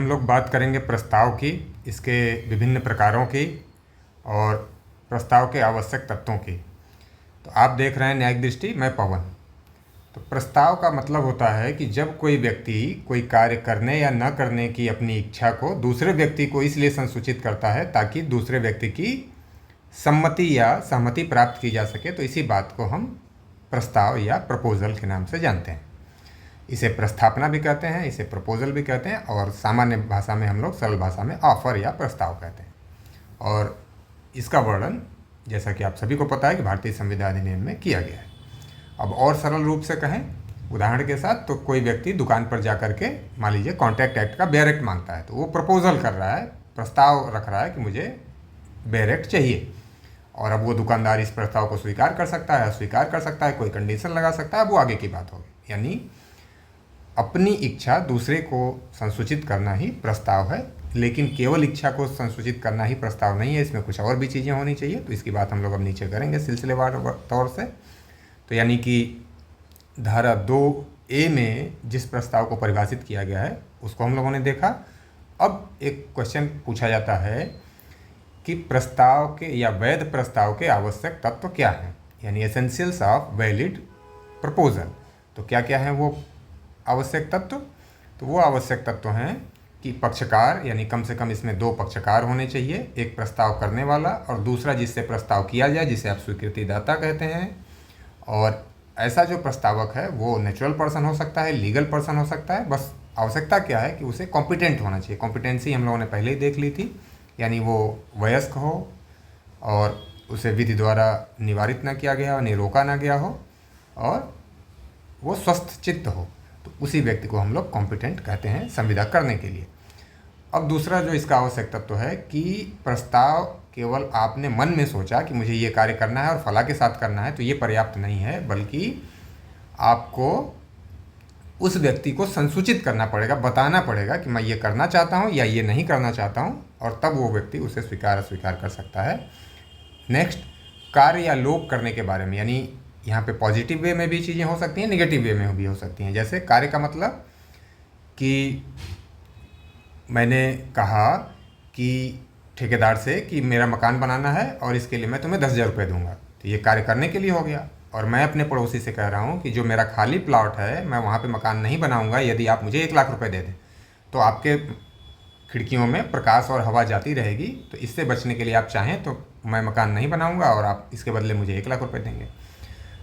हम लोग बात करेंगे प्रस्ताव की, इसके विभिन्न प्रकारों की और प्रस्ताव के आवश्यक तत्वों की। तो आप देख रहे हैं न्यायिक दृष्टि, मैं पवन। तो प्रस्ताव का मतलब होता है कि जब कोई व्यक्ति कोई कार्य करने या न करने की अपनी इच्छा को दूसरे व्यक्ति को इसलिए संसूचित करता है ताकि दूसरे व्यक्ति की सम्मति या सहमति प्राप्त की जा सके, तो इसी बात को हम प्रस्ताव या प्रपोजल के नाम से जानते हैं। इसे प्रस्थापना भी कहते हैं, इसे प्रपोजल भी कहते हैं, और सामान्य भाषा में हम लोग सरल भाषा में ऑफर या प्रस्ताव कहते हैं। और इसका वर्णन जैसा कि आप सभी को पता है कि भारतीय संविधान अधिनियम में किया गया है। अब और सरल रूप से कहें उदाहरण के साथ, तो कोई व्यक्ति दुकान पर जा कर के मान लीजिए कॉन्ट्रैक्ट एक्ट का बेयर एक्ट मांगता है, तो वो प्रपोजल कर रहा है, प्रस्ताव रख रहा है कि मुझे बेयर एक्ट चाहिए। और अब वो दुकानदार इस प्रस्ताव को स्वीकार कर सकता है, अस्वीकार कर सकता है, कोई कंडीशन लगा सकता है, वो आगे की बात होगी। यानी अपनी इच्छा दूसरे को संसूचित करना ही प्रस्ताव है, लेकिन केवल इच्छा को संसूचित करना ही प्रस्ताव नहीं है, इसमें कुछ और भी चीज़ें होनी चाहिए। तो इसकी बात हम लोग अब नीचे करेंगे सिलसिलेवार तौर से। तो यानी कि धारा 2A में जिस प्रस्ताव को परिभाषित किया गया है उसको हम लोगों ने देखा। अब एक क्वेश्चन पूछा जाता है कि प्रस्ताव के या वैध प्रस्ताव के आवश्यक तत्व क्या हैं, यानी एसेंशियल्स ऑफ वैलिड प्रपोजल। तो क्या क्या हैं वो आवश्यक तत्व? तो वो आवश्यक तत्व हैं कि पक्षकार, यानी कम से कम इसमें 2 पक्षकार होने चाहिए, एक प्रस्ताव करने वाला और दूसरा जिससे प्रस्ताव किया जाए, जिसे आप स्वीकृतिदाता कहते हैं। और ऐसा जो प्रस्तावक है वो नेचुरल पर्सन हो सकता है, लीगल पर्सन हो सकता है। बस आवश्यकता क्या है कि उसे कॉम्पिटेंट होना चाहिए। कॉम्पिटेंसी हम लोगों ने पहले ही देख ली थी, यानी वो वयस्क हो और उसे विधि द्वारा निवारित न किया गया हो, नहीं रोका ना गया हो, और वो स्वस्थ चित्त हो, तो उसी व्यक्ति को हम लोग कॉम्पिटेंट कहते हैं संविदा करने के लिए। अब दूसरा जो इसका आवश्यक तत्व है कि प्रस्ताव केवल आपने मन में सोचा कि मुझे ये कार्य करना है और फला के साथ करना है, तो ये पर्याप्त नहीं है, बल्कि आपको उस व्यक्ति को संसूचित करना पड़ेगा, बताना पड़ेगा कि मैं ये करना चाहता हूँ या ये नहीं करना चाहता हूँ, और तब वो व्यक्ति उसे स्वीकार अस्वीकार कर सकता है। नेक्स्ट, कार्य या लोक करने के बारे में, यानी यहाँ पे पॉजिटिव वे में भी चीज़ें हो सकती हैं, नेगेटिव वे में भी हो सकती हैं। जैसे कार्य का मतलब कि मैंने कहा कि ठेकेदार से कि मेरा मकान बनाना है और इसके लिए मैं तुम्हें 10,000 रुपये दूंगा, तो ये कार्य करने के लिए हो गया। और मैं अपने पड़ोसी से कह रहा हूँ कि जो मेरा खाली प्लॉट है मैं वहाँ पे मकान नहीं बनाऊँगा यदि आप मुझे 1 लाख रुपये दे दें, तो आपके खिड़कियों में प्रकाश और हवा जाती रहेगी, तो इससे बचने के लिए आप चाहें तो मैं मकान नहीं बनाऊँगा और आप इसके बदले मुझे 1 लाख रुपये देंगे।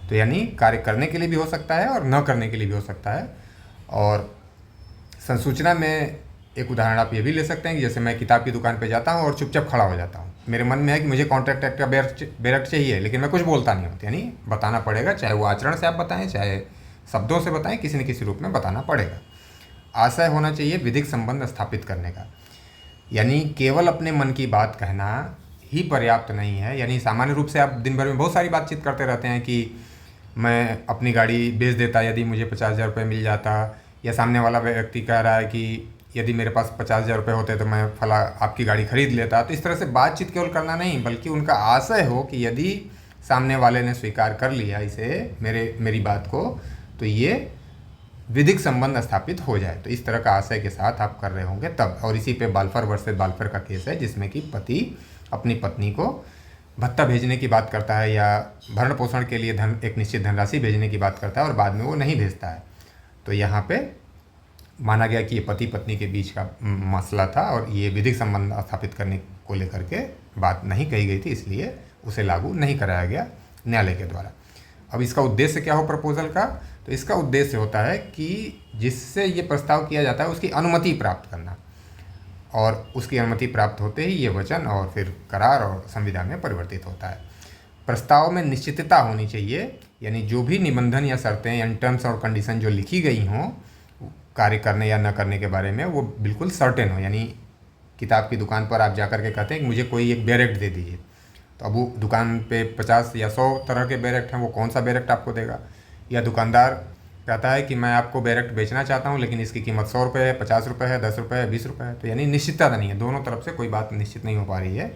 तो यानी कार्य करने के लिए भी हो सकता है और न करने के लिए भी हो सकता है। और संसूचना में एक उदाहरण आप ये भी ले सकते हैं कि जैसे मैं किताब की दुकान पे जाता हूँ और चुपचाप खड़ा हो जाता हूँ, मेरे मन में है कि मुझे कॉन्ट्रैक्ट एक्ट का बेयर एक्ट चाहिए, लेकिन मैं कुछ बोलता नहीं हूँ। यानी बताना पड़ेगा, चाहे वो आचरण से आप बताएं, चाहे शब्दों से बताएं, किसी न किसी रूप में बताना पड़ेगा। आशय होना चाहिए विधिक संबंध स्थापित करने का, यानी केवल अपने मन की बात कहना ही पर्याप्त नहीं है। यानी सामान्य रूप से आप दिन भर में बहुत सारी बातचीत करते रहते हैं कि मैं अपनी गाड़ी बेच देता यदि मुझे 50,000 रुपये मिल जाता, या सामने वाला व्यक्ति कह रहा है कि यदि मेरे पास 50,000 रुपये होते तो मैं फला आपकी गाड़ी खरीद लेता। तो इस तरह से बातचीत केवल करना नहीं, बल्कि उनका आशय हो कि यदि सामने वाले ने स्वीकार कर लिया इसे मेरी बात को, तो ये विधिक संबंध स्थापित हो जाए। तो इस तरह का आशय के साथ आप कर रहे होंगे तब। और इसी पे बाल्फर वर्सेस बाल्फर का केस है, जिसमें कि पति अपनी पत्नी को भत्ता भेजने की बात करता है या भरण पोषण के लिए एक निश्चित धनराशि भेजने की बात करता है और बाद में वो नहीं भेजता है। तो यहाँ पे माना गया कि ये पति पत्नी के बीच का मसला था और ये विधिक संबंध स्थापित करने को लेकर के बात नहीं कही गई थी, इसलिए उसे लागू नहीं कराया गया न्यायालय के द्वारा। अब इसका उद्देश्य क्या हो प्रपोजल का? तो इसका उद्देश्य होता है कि जिससे ये प्रस्ताव किया जाता है उसकी अनुमति प्राप्त करना, और उसकी अनुमति प्राप्त होते ही ये वचन और फिर करार और संविदा में परिवर्तित होता है। प्रस्ताव में निश्चितता होनी चाहिए, यानी जो भी निबंधन या शर्तें या टर्म्स और कंडीशन जो लिखी गई हों कार्य करने या न करने के बारे में, वो बिल्कुल सर्टेन हो। यानी किताब की दुकान पर आप जाकर के कहते हैं कि मुझे कोई एक बेयर एक्ट दे दीजिए, तो अब वो दुकान पे 50 या 100 तरह के बेयर एक्ट हैं, वो कौन सा बेयर एक्ट आपको देगा? या दुकानदार कहता है कि मैं आपको बेयर एक्ट बेचना चाहता हूँ लेकिन इसकी कीमत 100 रुपये है, 50 रुपये है, 10 रुपये है, 20 रुपये है। तो यानी निश्चितता नहीं है, दोनों तरफ से कोई बात निश्चित नहीं हो पा रही है।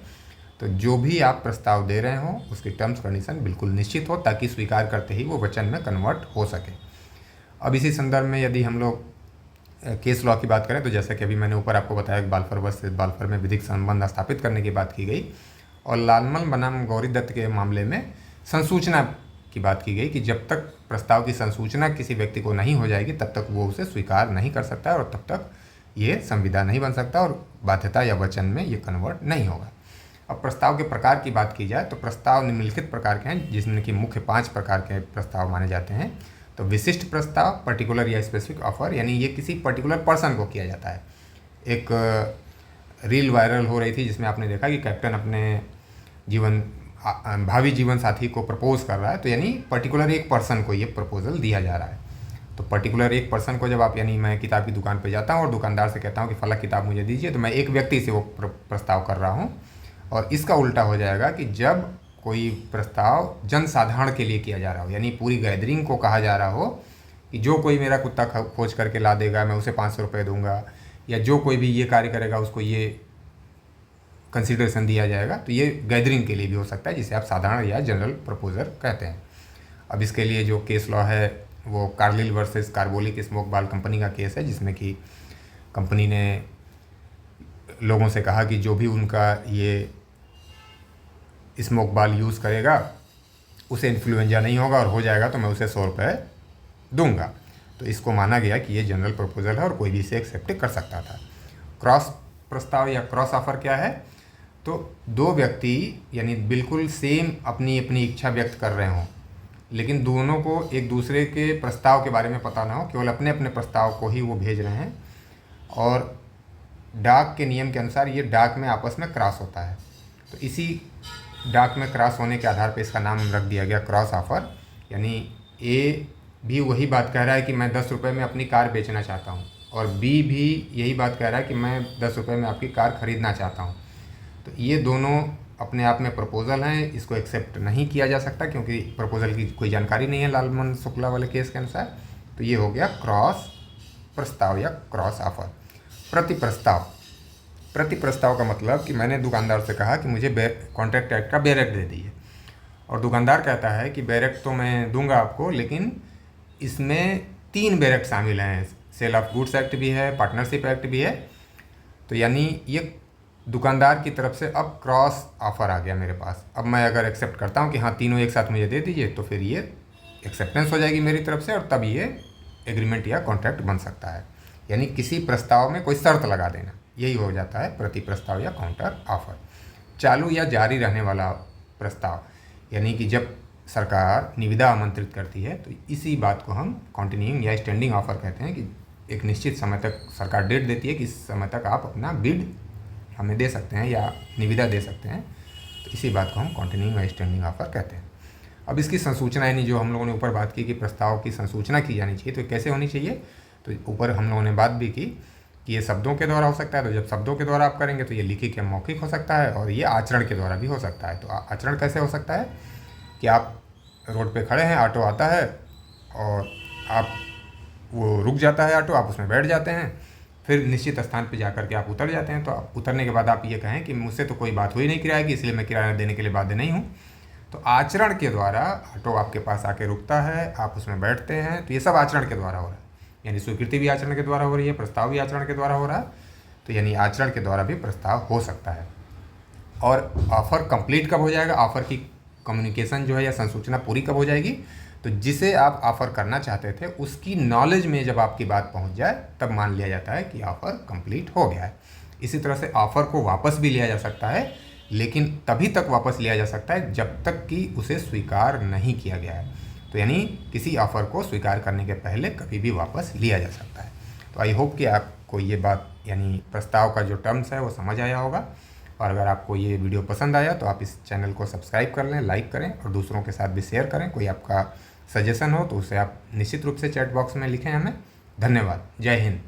तो जो भी आप प्रस्ताव दे रहे हों उसकी टर्म्स कंडीशन बिल्कुल निश्चित हो, ताकि स्वीकार करते ही वो वचन में कन्वर्ट हो सके। अब इसी संदर्भ में यदि हम लोग केस लॉ की बात करें तो जैसे कि अभी मैंने ऊपर आपको बताया कि बालफर वर्सेस बालफर में विधिक संबंध स्थापित करने की बात की गई, और लालमल बनाम गौरी दत्त के मामले में संसूचना की बात की गई कि जब तक प्रस्ताव की संसूचना किसी व्यक्ति को नहीं हो जाएगी तब तक वो उसे स्वीकार नहीं कर सकता और तब तक ये संविदा नहीं बन सकता और बाध्यता या वचन में ये कन्वर्ट नहीं होगा। अब प्रस्ताव के प्रकार की बात की जाए तो प्रस्ताव निम्नलिखित प्रकार के हैं, जिसमें कि मुख्य 5 प्रकार के प्रस्ताव माने जाते हैं। तो विशिष्ट प्रस्ताव, पर्टिकुलर या स्पेसिफिक ऑफर, यानी ये किसी पर्टिकुलर पर्सन को किया जाता है। एक रील वायरल हो रही थी जिसमें आपने देखा कि कैप्टन अपने भावी जीवन साथी को प्रपोज कर रहा है, तो यानी पर्टिकुलर एक पर्सन को ये प्रपोजल दिया जा रहा है। तो पर्टिकुलर एक पर्सन को जब आप, यानी मैं किताब की दुकान पे जाता हूँ और दुकानदार से कहता हूँ कि फला किताब मुझे दीजिए, तो मैं एक व्यक्ति से वो प्रस्ताव कर रहा हूँ। और इसका उल्टा हो जाएगा कि जब कोई प्रस्ताव जनसाधारण के लिए किया जा रहा हो, यानी पूरी गैदरिंग को कहा जा रहा हो कि जो कोई मेरा कुत्ता खोज करके ला देगा मैं उसे 500 रुपये दूंगा, या जो कोई भी ये कार्य करेगा उसको ये कंसिडरेशन दिया जाएगा, तो ये गैदरिंग के लिए भी हो सकता है, जिसे आप साधारण या जनरल प्रपोजल कहते हैं। अब इसके लिए जो केस लॉ है वो कार्लिल वर्सेस कार्बोलिक स्मोक बाल कंपनी का केस है, जिसमें कि कंपनी ने लोगों से कहा कि जो भी उनका ये स्मोक बाल यूज़ करेगा उसे इन्फ्लुएंजा नहीं होगा, और हो जाएगा तो मैं उसे 100 रुपये दूंगा। तो इसको माना गया कि ये जनरल प्रपोजल है और कोई भी इसे एक्सेप्ट कर सकता था। क्रॉस प्रस्ताव या क्रॉस ऑफर क्या है? तो दो व्यक्ति यानी बिल्कुल सेम अपनी अपनी इच्छा व्यक्त कर रहे हों, लेकिन दोनों को एक दूसरे के प्रस्ताव के बारे में पता ना हो, केवल अपने अपने प्रस्ताव को ही वो भेज रहे हैं, और डाक के नियम के अनुसार ये डाक में आपस में क्रॉस होता है। तो इसी डाक में क्रॉस होने के आधार पर इसका नाम रख दिया गया क्रॉस ऑफर। यानी ए भी वही बात कह रहा है कि मैं 10 रुपये में अपनी कार बेचना चाहता हूँ, और बी भी यही बात कह रहा है कि मैं 10 रुपये में आपकी कार ख़रीदना चाहता हूँ। तो ये दोनों अपने आप में प्रपोजल हैं, इसको एक्सेप्ट नहीं किया जा सकता क्योंकि प्रपोजल की कोई जानकारी नहीं है लालमन शुक्ला वाले केस के अनुसार। तो ये हो गया क्रॉस प्रस्ताव या क्रॉस ऑफर। प्रति प्रस्ताव, प्रति प्रस्ताव का मतलब कि मैंने दुकानदार से कहा कि मुझे कॉन्ट्रैक्ट एक्ट का बैरेक्ट दे दीजिए, और दुकानदार कहता है कि बैरेक्ट तो मैं दूंगा आपको, लेकिन इसमें 3 बैरेक्ट शामिल हैं, सेल ऑफ गुड्स एक्ट भी है, पार्टनरशिप एक्ट भी है। तो यानी ये दुकानदार की तरफ से अब क्रॉस ऑफर आ गया मेरे पास। अब मैं अगर एक्सेप्ट करता हूँ कि हाँ तीनों एक साथ मुझे दे दीजिए, तो फिर ये एक्सेप्टेंस हो जाएगी मेरी तरफ से, और तब ये एग्रीमेंट या कॉन्ट्रैक्ट बन सकता है। यानी किसी प्रस्ताव में कोई शर्त लगा देना, यही हो जाता है प्रति प्रस्ताव या काउंटर ऑफर। चालू या जारी रहने वाला प्रस्ताव, यानी कि जब सरकार निविदा आमंत्रित करती है तो इसी बात को हम कंटिन्यूइंग या स्टैंडिंग ऑफर कहते हैं, कि एक निश्चित समय तक सरकार डेट देती है कि इस समय तक आप अपना बिड हमें दे सकते हैं या निविदा दे सकते हैं, तो इसी बात को हम कंटिन्यूइंग या स्टैंडिंग ऑफर कहते हैं। अब इसकी संसूचना, यानी जो हम लोगों ने ऊपर बात की कि प्रस्ताव की संसूचना की जानी चाहिए, तो कैसे होनी चाहिए, तो ऊपर हम लोगों ने बात भी की कि ये शब्दों के द्वारा हो सकता है। तो जब शब्दों के द्वारा आप करेंगे तो ये लिखित या मौखिक हो सकता है, और ये आचरण के द्वारा भी हो सकता है। तो आचरण कैसे हो सकता है कि आप रोड पे खड़े हैं, ऑटो आता है और आप वो रुक जाता है ऑटो, आप उसमें बैठ जाते हैं, फिर निश्चित स्थान पे जाकर के आप उतर जाते हैं। तो आप उतरने के बाद आप ये कहें कि मुझसे तो कोई बात हुई नहीं किराए की, इसलिए मैं किराया देने के लिए बाध्य नहीं हूँ। तो आचरण के द्वारा ऑटो आपके पास आके रुकता है, आप उसमें बैठते हैं, तो ये सब आचरण के द्वारा हो रहा है। यानी स्वीकृति भी आचरण के द्वारा हो रही है, प्रस्ताव भी आचरण के द्वारा हो रहा है। तो यानी आचरण के द्वारा भी प्रस्ताव हो सकता है। और ऑफर कंप्लीट कब हो जाएगा, ऑफर की कम्युनिकेशन जो है या संसूचना पूरी कब हो जाएगी, तो जिसे आप ऑफ़र करना चाहते थे उसकी नॉलेज में जब आपकी बात पहुंच जाए तब मान लिया जाता है कि ऑफ़र कंप्लीट हो गया है। इसी तरह से ऑफ़र को वापस भी लिया जा सकता है, लेकिन तभी तक वापस लिया जा सकता है जब तक कि उसे स्वीकार नहीं किया गया है। तो यानी किसी ऑफ़र को स्वीकार करने के पहले कभी भी वापस लिया जा सकता है। तो आई होप कि आपको ये बात यानी प्रस्ताव का जो टर्म्स है वो समझ आया होगा, और अगर आपको ये वीडियो पसंद आया तो आप इस चैनल को सब्सक्राइब कर लें, लाइक करें और दूसरों के साथ भी शेयर करें। कोई आपका सजेशन हो तो उसे आप निश्चित रूप से चैट बॉक्स में लिखें हमें। धन्यवाद। जय हिंद।